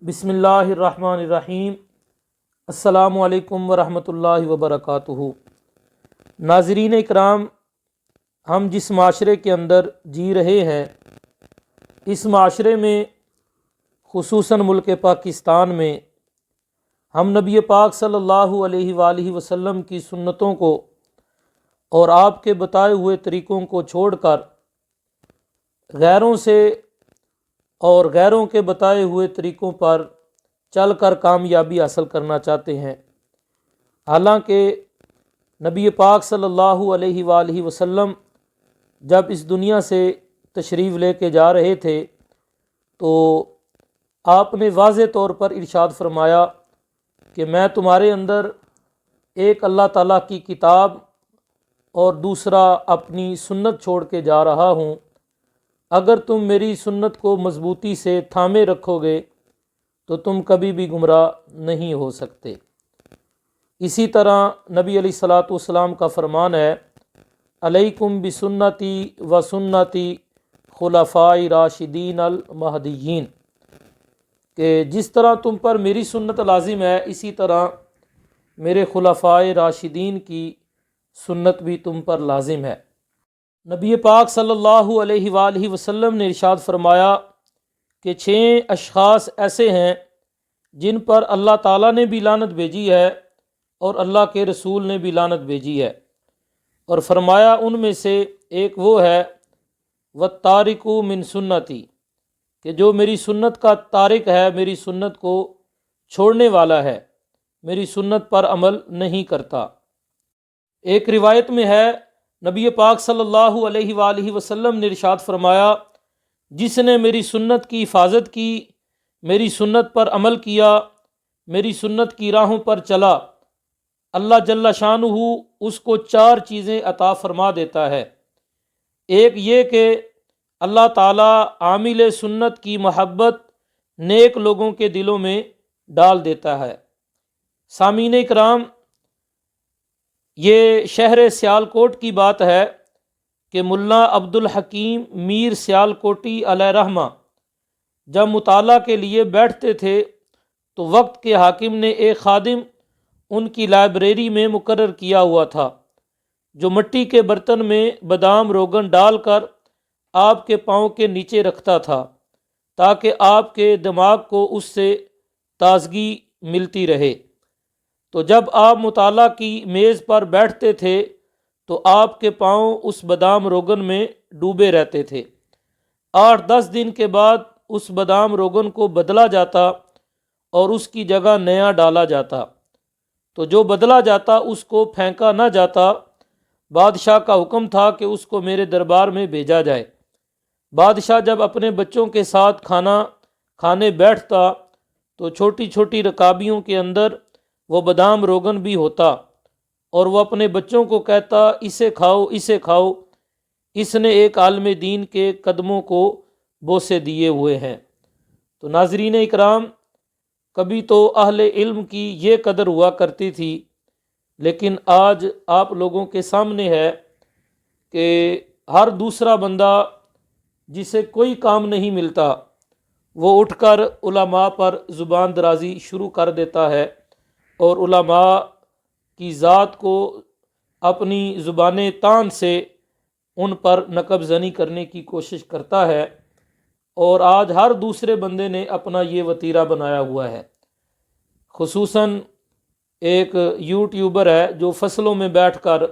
بسم اللہ الرحمن الرحیم۔ السلام علیکم ورحمۃ اللہ وبرکاتہ۔ ناظرین اکرام، ہم جس معاشرے کے اندر جی رہے ہیں، اس معاشرے میں خصوصاً ملک پاکستان میں ہم نبی پاک صلی اللہ علیہ وآلہ وسلم کی سنتوں کو اور آپ کے بتائے ہوئے طریقوں کو چھوڑ کر غیروں سے اور غیروں کے بتائے ہوئے طریقوں پر چل کر کامیابی حاصل کرنا چاہتے ہیں۔ حالانکہ نبی پاک صلی اللہ علیہ وآلہ وسلم جب اس دنیا سے تشریف لے کے جا رہے تھے تو آپ نے واضح طور پر ارشاد فرمایا کہ میں تمہارے اندر ایک اللہ تعالیٰ کی کتاب اور دوسرا اپنی سنت چھوڑ کے جا رہا ہوں۔ اگر تم میری سنت کو مضبوطی سے تھامے رکھو گے تو تم کبھی بھی گمراہ نہیں ہو سکتے۔ اسی طرح نبی علیہ الصلاۃ والسلام کا فرمان ہے، علیکم بسنتی و سنتی خلفاء راشدین المہدیین، کہ جس طرح تم پر میری سنت لازم ہے اسی طرح میرے خلفاء راشدین کی سنت بھی تم پر لازم ہے۔ نبی پاک صلی اللہ علیہ وآلہ وسلم نے ارشاد فرمایا کہ 6 اشخاص ایسے ہیں جن پر اللہ تعالیٰ نے بھی لعنت بھیجی ہے اور اللہ کے رسول نے بھی لعنت بھیجی ہے، اور فرمایا ان میں سے ایک وہ ہے وَالتَّارِكُ مِن سنتی، کہ جو میری سنت کا تارک ہے، میری سنت کو چھوڑنے والا ہے، میری سنت پر عمل نہیں کرتا۔ ایک روایت میں ہے نبی پاک صلی اللہ علیہ وآلہ وسلم نے ارشاد فرمایا، جس نے میری سنت کی حفاظت کی، میری سنت پر عمل کیا، میری سنت کی راہوں پر چلا، اللہ جل شانہ اس کو 4 چیزیں عطا فرما دیتا ہے۔ ایک یہ کہ اللہ تعالیٰ عامل سنت کی محبت نیک لوگوں کے دلوں میں ڈال دیتا ہے۔ سامعین اکرام، یہ شہر سیالکوٹ کی بات ہے کہ ملا عبد الحکیم میر سیالکوٹی علیہ رحمہ جب مطالعہ کے لیے بیٹھتے تھے تو وقت کے حاکم نے ایک خادم ان کی لائبریری میں مقرر کیا ہوا تھا، جو مٹی کے برتن میں بادام روغن ڈال کر آپ کے پاؤں کے نیچے رکھتا تھا تاکہ آپ کے دماغ کو اس سے تازگی ملتی رہے۔ تو جب آپ مطالعہ کی میز پر بیٹھتے تھے تو آپ کے پاؤں اس بادام روغن میں ڈوبے رہتے تھے۔ 8-10 دن کے بعد اس بادام روغن کو بدلا جاتا اور اس کی جگہ نیا ڈالا جاتا، تو جو بدلا جاتا اس کو پھینکا نہ جاتا۔ بادشاہ کا حکم تھا کہ اس کو میرے دربار میں بھیجا جائے۔ بادشاہ جب اپنے بچوں کے ساتھ کھانا کھانے بیٹھتا تو چھوٹی چھوٹی رکابیوں کے اندر وہ بادام روغن بھی ہوتا اور وہ اپنے بچوں کو کہتا، اسے کھاؤ، اسے کھاؤ، اس نے ایک عالم دین کے قدموں کو بوسے دیے ہوئے ہیں۔ تو ناظرین اکرام، کبھی تو اہل علم کی یہ قدر ہوا کرتی تھی، لیکن آج آپ لوگوں کے سامنے ہے کہ ہر دوسرا بندہ جسے کوئی کام نہیں ملتا وہ اٹھ کر علماء پر زبان درازی شروع کر دیتا ہے اور علماء کی ذات کو اپنی زبان تان سے ان پر نقب زنی کرنے کی کوشش کرتا ہے، اور آج ہر دوسرے بندے نے اپنا یہ وتیرہ بنایا ہوا ہے۔ خصوصاً ایک یوٹیوبر ہے جو فصلوں میں بیٹھ کر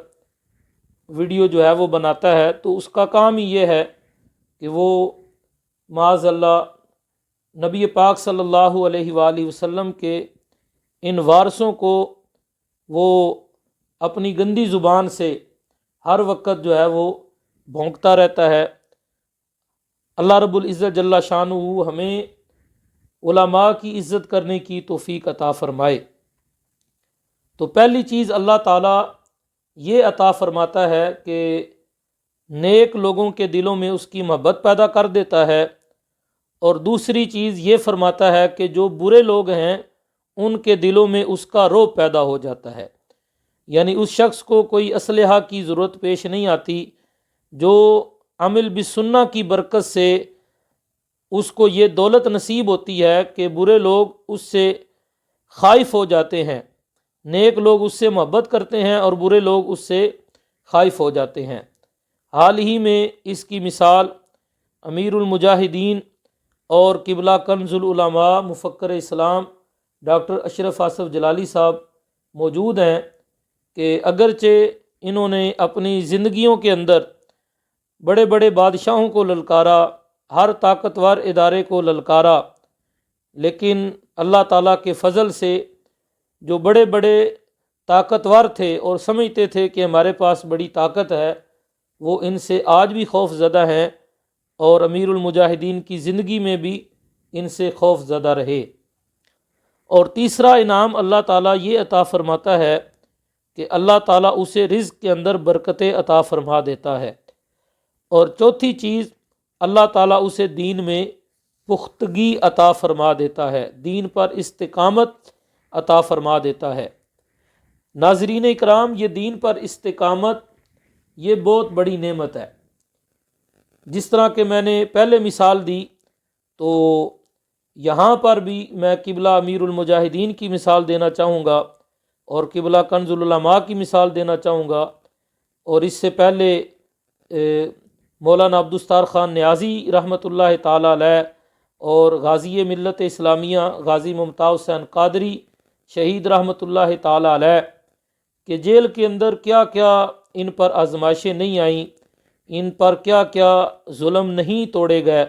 ویڈیو جو ہے وہ بناتا ہے، تو اس کا کام ہی یہ ہے کہ وہ معاذ اللہ نبی پاک صلی اللہ علیہ وآلہ وسلم کے ان وارثوں کو وہ اپنی گندی زبان سے ہر وقت جو ہے وہ بھونکتا رہتا ہے۔ اللہ رب العزت جل شانہ ہمیں علماء کی عزت کرنے کی توفیق عطا فرمائے۔ تو پہلی چیز اللہ تعالیٰ یہ عطا فرماتا ہے کہ نیک لوگوں کے دلوں میں اس کی محبت پیدا کر دیتا ہے، اور دوسری چیز یہ فرماتا ہے کہ جو برے لوگ ہیں ان کے دلوں میں اس کا رعب پیدا ہو جاتا ہے، یعنی اس شخص کو کوئی اسلحہ کی ضرورت پیش نہیں آتی جو عمل بالسنہ کی برکت سے اس کو یہ دولت نصیب ہوتی ہے کہ برے لوگ اس سے خائف ہو جاتے ہیں، نیک لوگ اس سے محبت کرتے ہیں اور برے لوگ اس سے خائف ہو جاتے ہیں۔ حال ہی میں اس کی مثال امیر المجاہدین اور قبلہ کنز العلماء مفکر اسلام ڈاکٹر اشرف آصف جلالی صاحب موجود ہیں کہ اگرچہ انہوں نے اپنی زندگیوں کے اندر بڑے بڑے بادشاہوں کو للکارا، ہر طاقتور ادارے کو للکارا، لیکن اللہ تعالیٰ کے فضل سے جو بڑے بڑے طاقتور تھے اور سمجھتے تھے کہ ہمارے پاس بڑی طاقت ہے، وہ ان سے آج بھی خوف زدہ ہیں اور امیر المجاہدین کی زندگی میں بھی ان سے خوف زدہ رہے۔ اور تیسرا انعام اللہ تعالیٰ یہ عطا فرماتا ہے کہ اللہ تعالیٰ اسے رزق کے اندر برکتیں عطا فرما دیتا ہے۔ اور چوتھی چیز، اللہ تعالیٰ اسے دین میں پختگی عطا فرما دیتا ہے، دین پر استقامت عطا فرما دیتا ہے۔ ناظرین اکرام، یہ دین پر استقامت یہ بہت بڑی نعمت ہے۔ جس طرح کہ میں نے پہلے مثال دی، تو یہاں پر بھی میں قبلہ امیر المجاہدین کی مثال دینا چاہوں گا اور قبلہ کنز العلماء کی مثال دینا چاہوں گا، اور اس سے پہلے مولانا عبدالستار خان نیازی رحمۃ اللہ تعالی علیہ اور غازی ملت اسلامیہ غازی ممتاز حسین قادری شہید رحمۃ اللہ تعالی علیہ کہ جیل کے اندر کیا کیا ان پر آزمائشیں نہیں آئیں، ان پر کیا کیا ظلم نہیں توڑے گئے،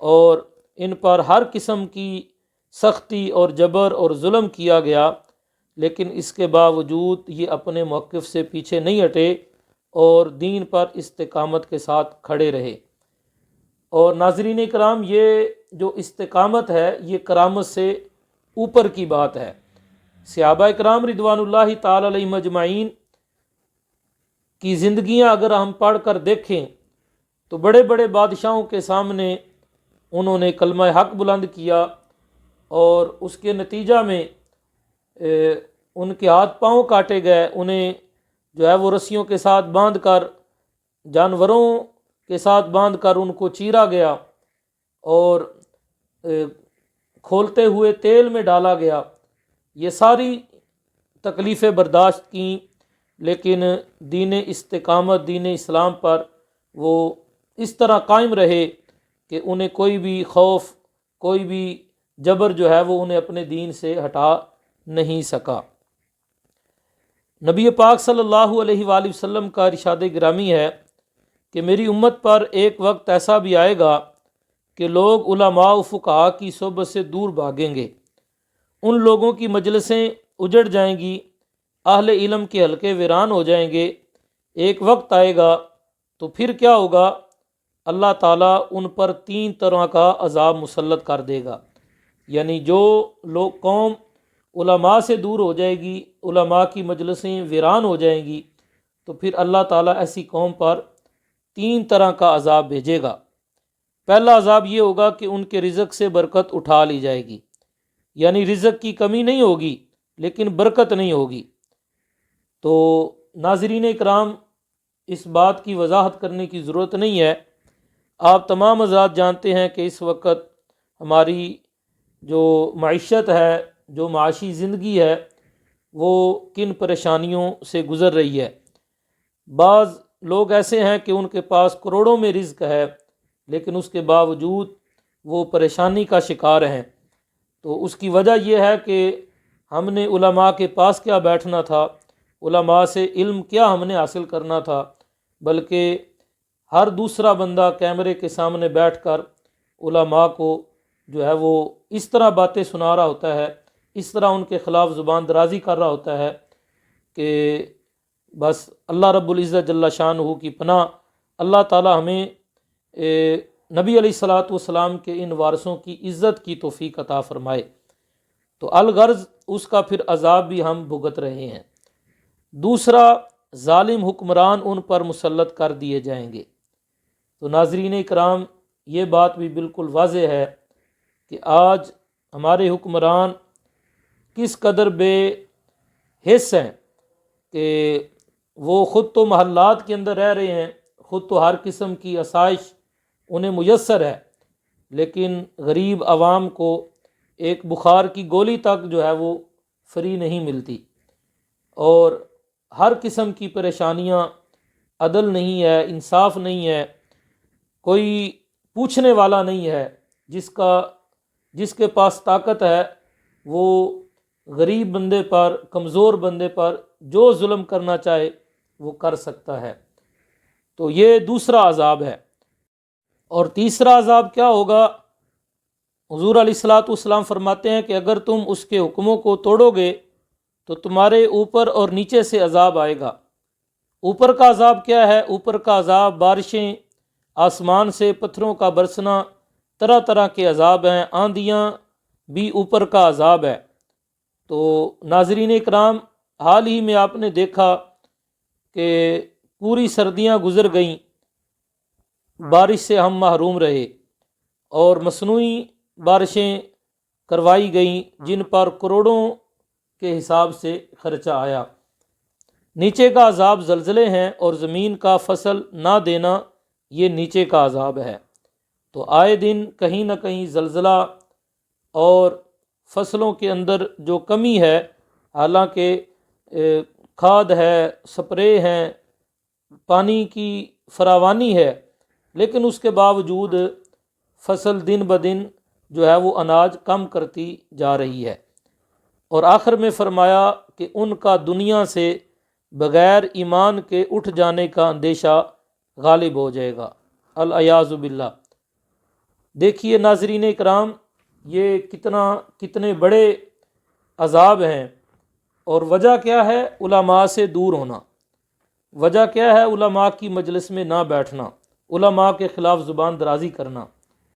اور ان پر ہر قسم کی سختی اور جبر اور ظلم کیا گیا، لیکن اس کے باوجود یہ اپنے موقف سے پیچھے نہیں ہٹے اور دین پر استقامت کے ساتھ کھڑے رہے۔ اور ناظرین کرام، یہ جو استقامت ہے یہ کرامت سے اوپر کی بات ہے۔ صحابہ کرام رضوان اللہ تعالی علیہم اجمعین کی زندگیاں اگر ہم پڑھ کر دیکھیں تو بڑے بڑے بادشاہوں کے سامنے انہوں نے کلمہ حق بلند کیا، اور اس کے نتیجہ میں ان کے ہاتھ پاؤں کاٹے گئے، انہیں جو ہے وہ رسیوں کے ساتھ باندھ کر، جانوروں کے ساتھ باندھ کر ان کو چیرا گیا اور کھولتے ہوئے تیل میں ڈالا گیا۔ یہ ساری تکلیفیں برداشت کیں، لیکن دین استقامت، دین اسلام پر وہ اس طرح قائم رہے کہ انہیں کوئی بھی خوف، کوئی بھی جبر جو ہے وہ انہیں اپنے دین سے ہٹا نہیں سکا۔ نبی پاک صلی اللہ علیہ وآلہ وسلم کا ارشاد گرامی ہے کہ میری امت پر ایک وقت ایسا بھی آئے گا کہ لوگ علماء و فقہاء کی صحبت سے دور بھاگیں گے، ان لوگوں کی مجلسیں اجڑ جائیں گی، اہل علم کے حلقے ویران ہو جائیں گے۔ ایک وقت آئے گا تو پھر کیا ہوگا؟ اللہ تعالیٰ ان پر 3 طرح کا عذاب مسلط کر دے گا، یعنی جو لوگ قوم علماء سے دور ہو جائے گی، علماء کی مجلسیں ویران ہو جائیں گی، تو پھر اللہ تعالیٰ ایسی قوم پر 3 طرح کا عذاب بھیجے گا۔ پہلا عذاب یہ ہوگا کہ ان کے رزق سے برکت اٹھا لی جائے گی، یعنی رزق کی کمی نہیں ہوگی لیکن برکت نہیں ہوگی۔ تو ناظرین اکرام، اس بات کی وضاحت کرنے کی ضرورت نہیں ہے، آپ تمام حضرات جانتے ہیں کہ اس وقت ہماری جو معیشت ہے، جو معاشی زندگی ہے، وہ کن پریشانیوں سے گزر رہی ہے۔ بعض لوگ ایسے ہیں کہ ان کے پاس کروڑوں میں رزق ہے، لیکن اس کے باوجود وہ پریشانی کا شکار ہیں۔ تو اس کی وجہ یہ ہے کہ ہم نے علماء کے پاس کیا بیٹھنا تھا، علماء سے علم کیا ہم نے حاصل کرنا تھا، بلکہ ہر دوسرا بندہ کیمرے کے سامنے بیٹھ کر علماء کو جو ہے وہ اس طرح باتیں سنا رہا ہوتا ہے، اس طرح ان کے خلاف زبان درازی کر رہا ہوتا ہے کہ بس اللہ رب العزت جل شانہ کی پناہ، اللہ تعالی ہمیں نبی علیہ الصلاۃ والسلام کے ان وارثوں کی عزت کی توفیق عطا فرمائے۔ تو الغرض اس کا پھر عذاب بھی ہم بھگت رہے ہیں۔ دوسرا، ظالم حکمران ان پر مسلط کر دیے جائیں گے۔ تو ناظرین اکرام، یہ بات بھی بالکل واضح ہے کہ آج ہمارے حکمران کس قدر بے حس ہیں کہ وہ خود تو محلات کے اندر رہ رہے ہیں، خود تو ہر قسم کی آسائش انہیں میسر ہے، لیکن غریب عوام کو ایک بخار کی گولی تک جو ہے وہ فری نہیں ملتی، اور ہر قسم کی پریشانیاں، عدل نہیں ہے، انصاف نہیں ہے، کوئی پوچھنے والا نہیں ہے، جس کے پاس طاقت ہے وہ غریب بندے پر، کمزور بندے پر جو ظلم کرنا چاہے وہ کر سکتا ہے۔ تو یہ دوسرا عذاب ہے۔ اور تیسرا عذاب کیا ہوگا؟ حضور علیہ الصلاۃ والسلام فرماتے ہیں کہ اگر تم اس کے حکموں کو توڑو گے تو تمہارے اوپر اور نیچے سے عذاب آئے گا۔ اوپر کا عذاب کیا ہے؟ اوپر کا عذاب بارشیں، آسمان سے پتھروں کا برسنا، طرح طرح کے عذاب ہیں، آندھیاں بھی اوپر کا عذاب ہے۔ تو ناظرین اکرام، حال ہی میں آپ نے دیکھا کہ پوری سردیاں گزر گئیں، بارش سے ہم محروم رہے، اور مصنوعی بارشیں کروائی گئیں جن پر کروڑوں کے حساب سے خرچہ آیا۔ نیچے کا عذاب زلزلے ہیں، اور زمین کا فصل نہ دینا یہ نیچے کا عذاب ہے۔ تو آئے دن کہیں نہ کہیں زلزلہ اور فصلوں کے اندر جو کمی ہے، حالانکہ کھاد ہے، سپرے ہیں، پانی کی فراوانی ہے، لیکن اس کے باوجود فصل دن بدن جو ہے وہ اناج کم کرتی جا رہی ہے۔ اور آخر میں فرمایا کہ ان کا دنیا سے بغیر ایمان کے اٹھ جانے کا اندیشہ غالب ہو جائے گا، العیاذ باللہ۔ دیکھیے ناظرین اکرام، یہ کتنے بڑے عذاب ہیں، اور وجہ کیا ہے؟ علماء سے دور ہونا۔ وجہ کیا ہے؟ علماء کی مجلس میں نہ بیٹھنا، علماء کے خلاف زبان درازی کرنا۔